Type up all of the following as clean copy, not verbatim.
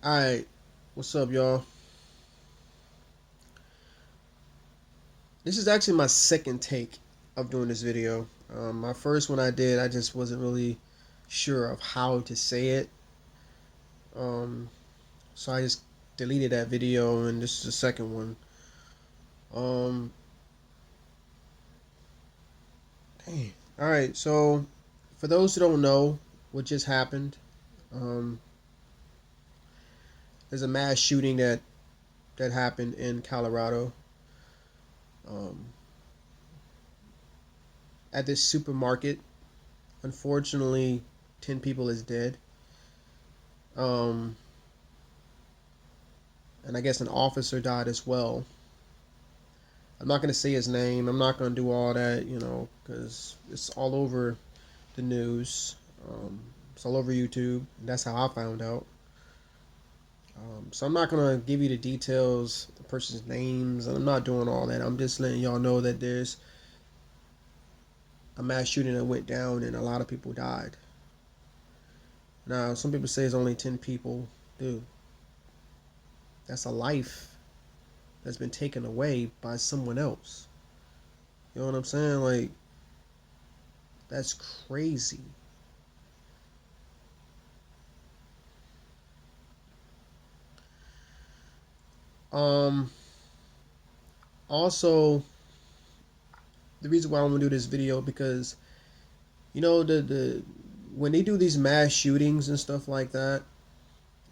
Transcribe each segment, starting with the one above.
Alright, what's up, y'all? This is actually my second take of doing this video. My first one I did, I just wasn't really sure of how to say it. Um, so I just deleted that video, and this is the second one. Um, dang. Alright, so for those who don't know what just happened, um, there's a mass shooting that happened in Colorado. Um, at this supermarket. Unfortunately, 10 people is dead. Um, and I guess an officer died as well. I'm not gonna say his name. I'm not gonna do all that, because it's all over the news. It's all over YouTube. That's how I found out. So I'm not gonna give you the details, the person's names, and I'm not doing all that. I'm just letting y'all know that there's a mass shooting that went down and a lot of people died. Now, some people say it's only 10 people. Dude, that's a life that's been taken away by someone else. You know what I'm saying? Like, that's crazy. Um, Also, the reason why I want to do this video because the when they do these mass shootings and stuff like that,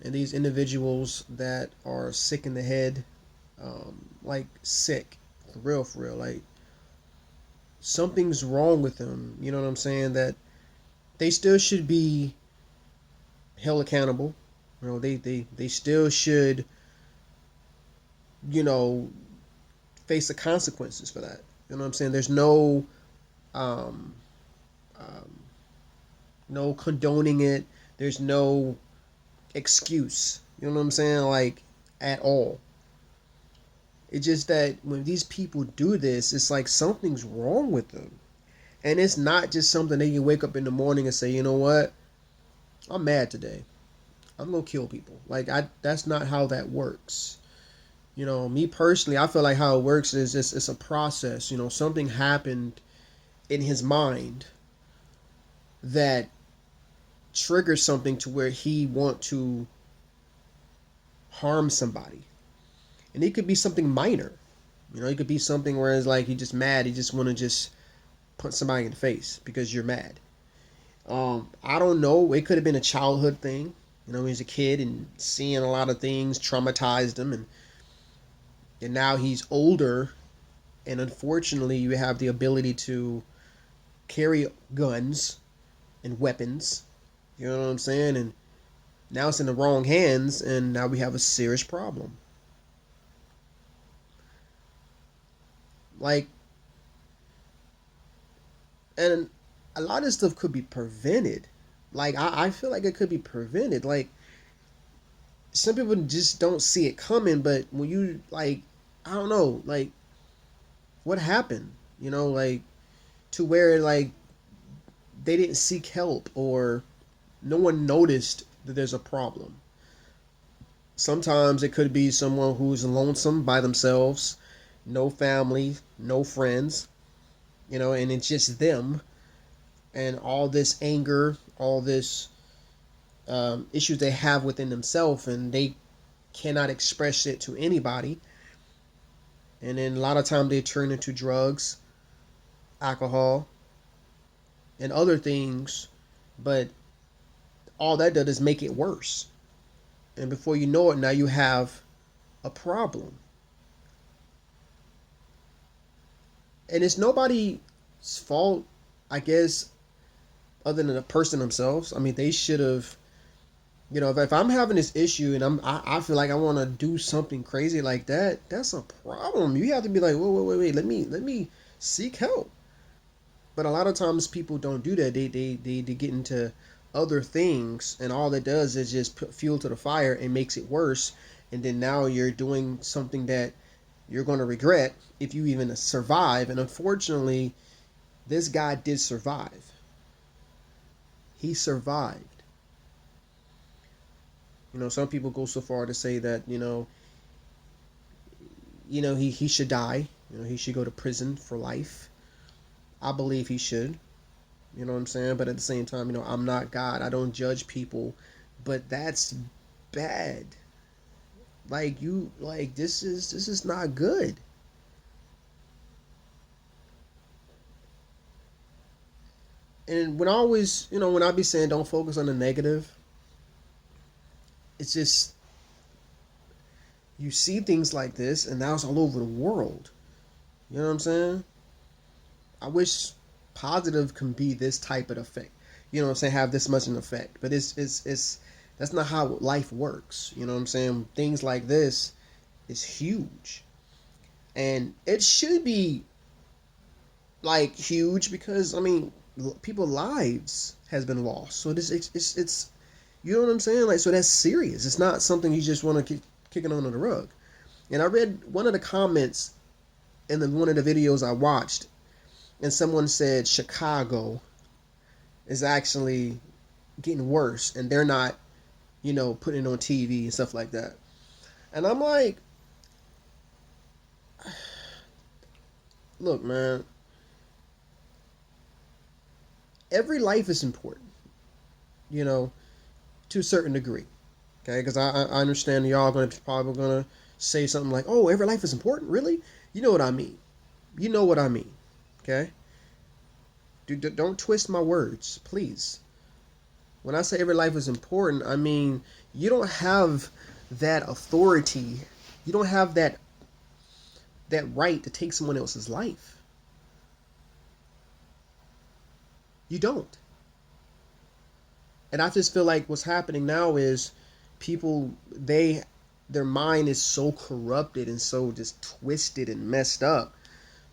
and these individuals that are sick in the head, like sick, for real, like something's wrong with them. You know what I'm saying? That they still should be held accountable. They still should, you know, face the consequences for that. You know what I'm saying? There's um, um, no condoning it. There's no excuse. You know what I'm saying? Like, at all. It's just that when these people do this, it's like something's wrong with them. And it's not just something they can wake up in the morning and say, you know what? I'm mad today. I'm gonna kill people. Like, that's not how that works. Me personally, I feel like how it works is it's a process. Something happened in his mind that triggers something to where he want to harm somebody, and it could be something minor. It could be something where it's like he just mad, he just want to just punch somebody in the face because you're mad. I don't know. It could have been a childhood thing. He's a kid and seeing a lot of things traumatized him, and now he's older, and unfortunately, you have the ability to carry guns and weapons. You know what I'm saying? And now it's in the wrong hands, and now we have a serious problem. Like, and a lot of stuff could be prevented. Like, I feel like it could be prevented. Like, some people just don't see it coming, but when you, like, I don't know, like, what happened? Like, to where, like, they didn't seek help or no one noticed that there's a problem. Sometimes it could be someone who's lonesome by themselves, no family, no friends, and it's just them, and all this anger, all this issues they have within themselves, and they cannot express it to anybody. And then a lot of time they turn into drugs, alcohol, and other things, but all that does is make it worse. And before you know it, now you have a problem. And it's nobody's fault, I guess, other than the person themselves. I mean, they should have, if I'm having this issue and I feel like I want to do something crazy like that, that's a problem. You have to be like, wait, let me seek help. But a lot of times people don't do that. They get into other things, and all it does is just put fuel to the fire and makes it worse. And then now you're doing something that you're going to regret if you even survive. And unfortunately, this guy did survive. He survived. Some people go so far to say that he should die. He should go to prison for life. I believe he should. You know what I'm saying? But at the same time, I'm not God. I don't judge people. But that's bad. This is not good. And when I always, when I be saying don't focus on the negative, it's just you see things like this, and now it's all over the world. You know what I'm saying? I wish positive can be this type of effect. You know what I'm saying? Have this much an effect, but it's that's not how life works. You know what I'm saying? Things like this is huge, and it should be like huge because people lives has been lost. So it's you know what I'm saying? Like, so that's serious. It's not something you just want to kick it under the rug. And I read one of the comments in one of the videos I watched, and someone said Chicago is actually getting worse, and they're not, putting it on TV and stuff like that. And I'm like, look, man, every life is important, you know, to a certain degree. Okay, because I understand y'all probably gonna say something like, "Oh, every life is important." Really? You know what I mean? You know what I mean? Okay. Don't twist my words, please. When I say every life is important, I mean you don't have that authority. You don't have that right to take someone else's life. You don't. And I just feel like what's happening now is people their mind is so corrupted and so just twisted and messed up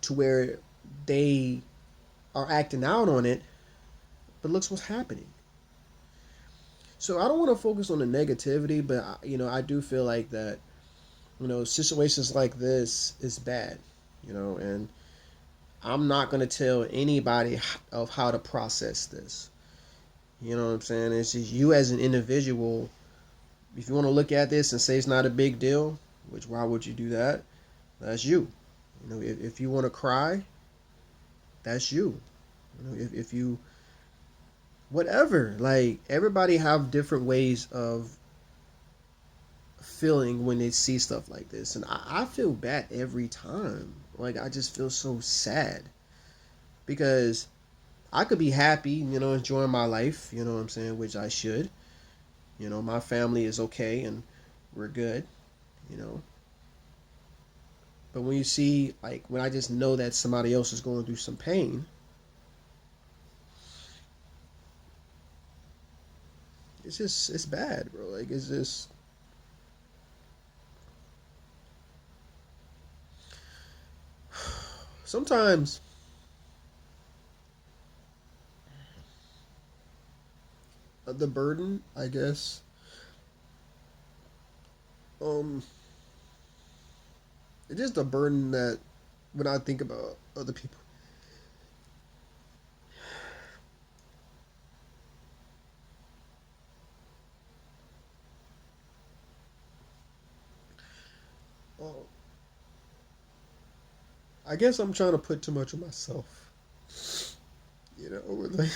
to where they are acting out on it, but looks what's happening. So I don't want to focus on the negativity, but I do feel like that situations like this is bad, and I'm not going to tell anybody of how to process this. You know what I'm saying? It's just you as an individual. If you want to look at this and say it's not a big deal, which why would you do that? That's you. If you want to cry, that's you. If you whatever, like everybody have different ways of feeling when they see stuff like this, and I feel bad every time. Like I just feel so sad because I could be happy, enjoying my life, you know what I'm saying, which I should. My family is okay and we're good, you know. But when you see, like, when I just know that somebody else is going through some pain, it's bad, bro. Like, it's just, sometimes the burden, I guess, um, it's just a burden that when I think about other people, oh, I guess I'm trying to put too much on myself. Like,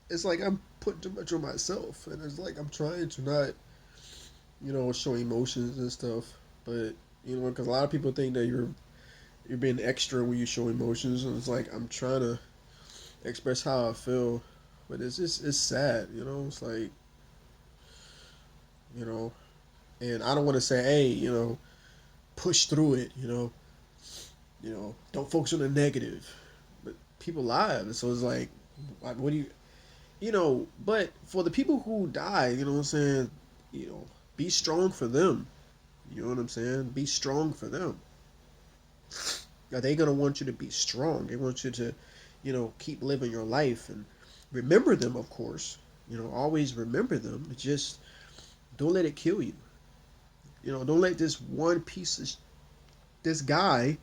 it's like I'm putting too much on myself, and it's like I'm trying to not, show emotions and stuff. But because a lot of people think that you're being extra when you show emotions, and it's like I'm trying to express how I feel, but it's sad. It's like you know, and I don't want to say, hey, push through it. Don't focus on the negative, but people live, so it's like, what do you. But for the people who die, what I'm saying, be strong for them. You know what I'm saying? Be strong for them. Are they gonna want you to be strong? They want you to, keep living your life and remember them, of course. Always remember them. But just don't let it kill you. Don't let this one piece of this guy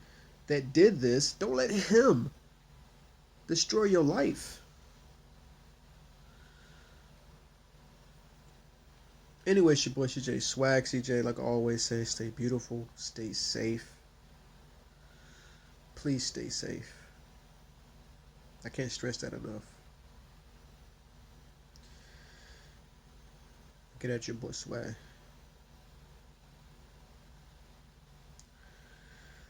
that did this, don't let him destroy your life. Anyway, it's your boy CJ Swag. CJ, like I always say, stay beautiful, stay safe. Please stay safe. I can't stress that enough. Get at your boy Swag.